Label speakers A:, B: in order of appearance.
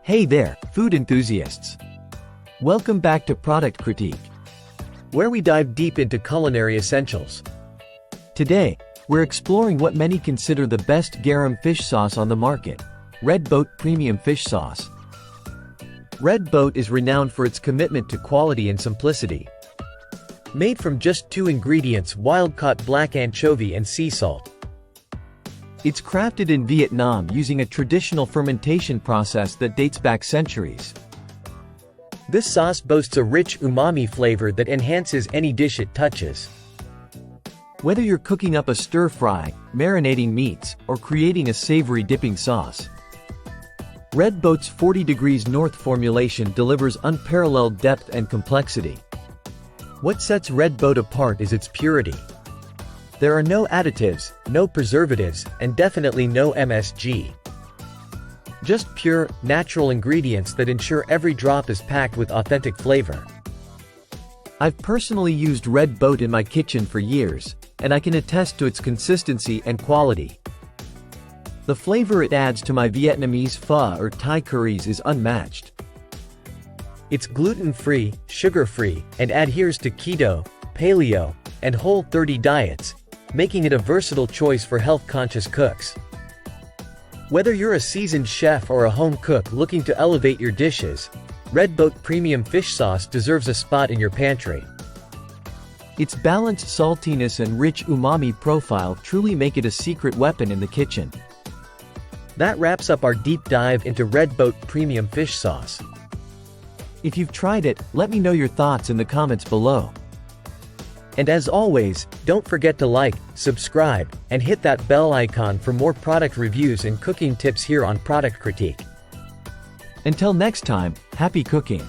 A: Hey there, food enthusiasts! Welcome back to Product Critique,
B: where we dive deep into culinary essentials.
A: Today, we're exploring what many consider the best garum fish sauce on the market, Red Boat Premium Fish Sauce.
B: Red Boat is renowned for its commitment to quality and simplicity. Made from just 2 ingredients: wild-caught black anchovy and sea salt.
A: It's crafted in Vietnam using a traditional fermentation process that dates back centuries.
B: This sauce boasts a rich umami flavor that enhances any dish it touches.
A: Whether you're cooking up a stir-fry, marinating meats, or creating a savory dipping sauce, Red Boat's 40 degrees north formulation delivers unparalleled depth and complexity.
B: What sets Red Boat apart is its purity. There are no additives, no preservatives, and definitely no MSG. Just pure, natural ingredients that ensure every drop is packed with authentic flavor.
A: I've personally used Red Boat in my kitchen for years, and I can attest to its consistency and quality. The flavor it adds to my Vietnamese pho or Thai curries is unmatched.
B: It's gluten-free, sugar-free, and adheres to keto, paleo, and Whole30 diets, making it a versatile choice for health-conscious cooks. Whether you're a seasoned chef or a home cook looking to elevate your dishes, Red Boat Premium Fish Sauce deserves a spot in your pantry.
A: Its balanced saltiness and rich umami profile truly make it a secret weapon in the kitchen.
B: That wraps up our deep dive into Red Boat Premium Fish Sauce.
A: If you've tried it, let me know your thoughts in the comments below.
B: And as always, don't forget to like, subscribe, and hit that bell icon for more product reviews and cooking tips here on Product Critique.
A: Until next time, happy cooking!